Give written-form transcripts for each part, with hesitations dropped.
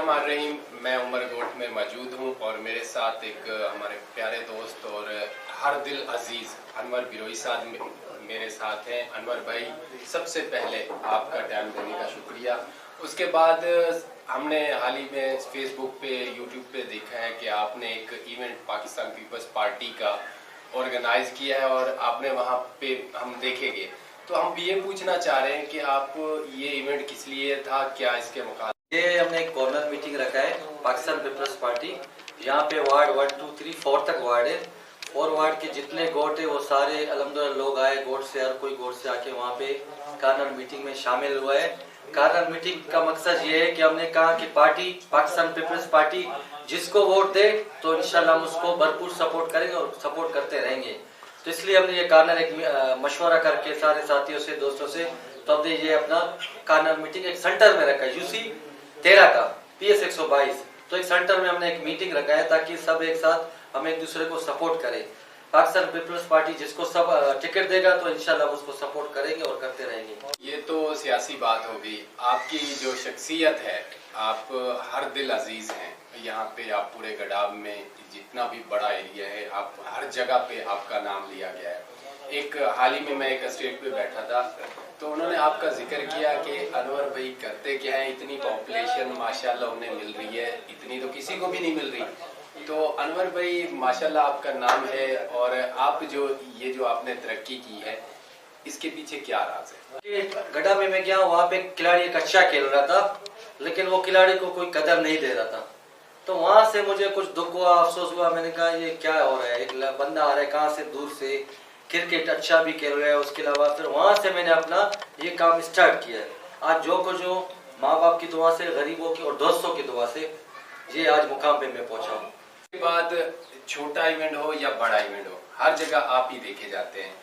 बिस्मिल्लाहिर्रहमानिर्रहीम। मैं उमर गोट में मौजूद हूँ और मेरे साथ एक हमारे प्यारे दोस्त और हर दिल अजीज़ अनवर बिरोई साहब मेरे साथ हैं। अनवर भाई, सबसे पहले आपका टाइम देने का शुक्रिया। उसके बाद हमने हाल ही में फेसबुक पे यूट्यूब पे देखा है कि आपने एक इवेंट पाकिस्तान पीपल्स पार्टी का ऑर्गेनाइज किया है और आपने वहाँ पे हम देखेंगे, तो हम भी ये पूछना चाह रहे हैं कि आप ये इवेंट किस लिए था, क्या इसके मुकाबले? ये हमने एक कॉर्नर मीटिंग रखा है पाकिस्तान पीपल्स पार्टी। यहाँ पे वार्ड 1, 2, 3, 4 तक वार्ड है और वार्ड के जितने गोट है वो सारे अल्हम्दुलिल्लाह लोग आए गोट से, हर कोई गोट से आके वहाँ पे कॉर्नर मीटिंग में शामिल हुआ है। कॉर्नर मीटिंग का मकसद ये है कि हमने कहा कि पार्टी पाकिस्तान पीपल्स पार्टी जिसको वोट दे तो इंशाल्लाह हम उसको भरपूर सपोर्ट करेंगे और सपोर्ट करते रहेंगे। तो इसलिए हमने ये कॉर्नर एक मशवरा करके सारे साथियों से, दोस्तों से, तो हमने ये अपना कॉर्नर मीटिंग एक सेंटर में रखा है यूसी 13 का PS 122। तो एक सेंटर में हमने एक मीटिंग रखा है ताकि सब एक साथ हम एक दूसरे को सपोर्ट करें। पाकिस्तान पीपल्स पार्टी जिसको सब टिकट देगा तो इंशाल्लाह उसको सपोर्ट करेंगे और करते रहेंगे। ये तो सियासी बात होगी। आपकी जो शख्सियत है, आप हर दिल अजीज हैं। यहाँ पे आप पूरे गडाब में जितना भी बड़ा एरिया है, आप हर जगह पे आपका नाम लिया गया है। एक हाल ही में मैं एक स्टेट पे बैठा था तो उन्होंने आपका जिक्र किया कि अनवर भाई करते क्या है, इतनी पॉपुलेशन माशाल्लाह उन्हें मिल रही है, इतनी तो किसी को भी नहीं मिल रही। तो अनवर भाई माशाल्लाह आपका नाम है और आप जो आपने तरक्की की है, इसके पीछे क्या राज है? गड्ढा में मैं गया, वहाँ पे खिलाड़ी एक अच्छा खेल रहा था लेकिन वो खिलाड़ी को कोई कदर नहीं दे रहा था। तो वहाँ से मुझे कुछ दुख हुआ, अफसोस हुआ। मैंने कहा ये क्या हो रहा है, एक बंदा आ रहा है कहाँ से दूर से, क्रिकेट अच्छा भी खेल रहा है, उसके अलावा फिर वहाँ से मैंने अपना ये काम स्टार्ट किया है। आज जो माँ बाप की दुआ से, गरीबों की और दोस्तों की दुआ से ये आज मुकाम पे मैं पहुँचा हूँ। इसके बाद छोटा इवेंट हो या बड़ा इवेंट हो, हर जगह आप ही देखे जाते हैं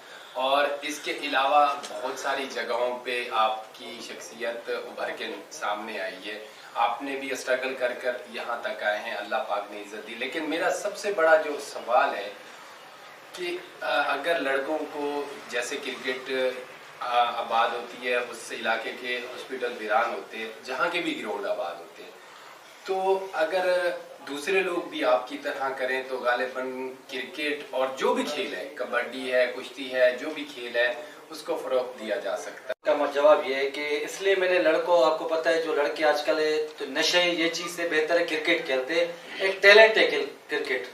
और इसके अलावा बहुत सारी जगहों पे आपकी शख्सियत उभर के सामने आई है। आपने भी स्ट्रगल कर कर यहाँ तक आए हैं, अल्लाह पाक ने इज्जत दी। लेकिन मेरा सबसे बड़ा जो सवाल है कि अगर लड़कों को जैसे क्रिकेट आबाद होती है, उस इलाके के हॉस्पिटल वीरान होते हैं, जहाँ के भी ग्राउंड आबाद होते हैं, तो अगर दूसरे लोग भी आपकी तरह करें तो गालिबन क्रिकेट और जो भी खेल है, कबड्डी है, कुश्ती है, जो भी खेल है, उसको फरोग दिया जा सकता है। का जवाब ये है कि इसलिए मैंने लड़कों, आपको पता है जो लड़के आजकल है तो नशे, ये चीज से बेहतर है क्रिकेट खेलते, एक टैलेंट है क्रिकेट।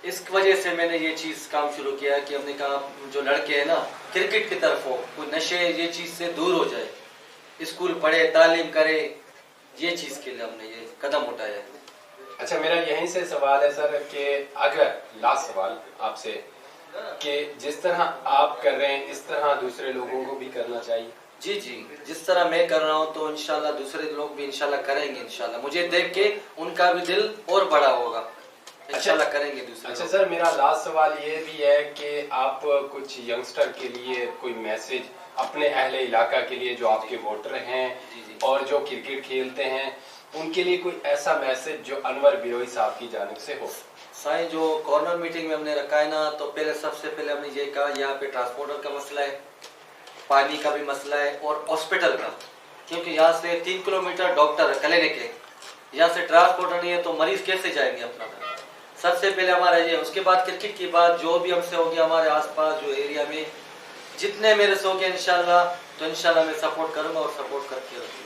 इस वजह से मैंने ये चीज काम शुरू किया कि हमने कहा जो लड़के हैं ना क्रिकेट की तरफ हो, कोई नशे ये चीज से दूर हो जाए, स्कूल पढ़े, तालीम करे, ये चीज के लिए हमने ये कदम उठाया। अच्छा, मेरा यहीं से सवाल है सर कि अगर लास्ट सवाल आपसे कि जिस तरह आप कर रहे हैं इस तरह दूसरे लोगों को भी करना चाहिए। जी, जिस तरह मैं कर रहा हूँ तो इंशाल्लाह दूसरे लोग भी इंशाल्लाह करेंगे। इंशाल्लाह मुझे देख के उनका भी दिल और बड़ा होगा, इंशाल्लाह करेंगे दूसरे। अच्छा सर, मेरा लास्ट सवाल ये भी है कि आप कुछ यंगस्टर के लिए कोई मैसेज अपने अहले इलाका के लिए जो आपके वोटर हैं और जो क्रिकेट खेलते हैं, उनके लिए कोई ऐसा मैसेज जो अनवर बिरोई साहब की जानिब से हो? साईं, जो कॉर्नर मीटिंग में हमने रखा है ना, तो सबसे पहले हमने ये कहा यहाँ पे ट्रांसपोर्टर का मसला है, पानी का भी मसला है और हॉस्पिटल का, क्योंकि यहाँ से 3 किलोमीटर डॉक्टर क्लिनिक है, यहाँ से ट्रांसपोर्टर नहीं है तो मरीज कैसे जाएंगे अपना। सबसे पहले हमारा ये, उसके बाद क्रिकेट की बात जो भी हमसे होगी, हमारे आसपास जो एरिया में जितने मेरे से होंगे इंशाल्लाह, तो इंशाल्लाह मैं सपोर्ट करूंगा और सपोर्ट करके रखूंगा।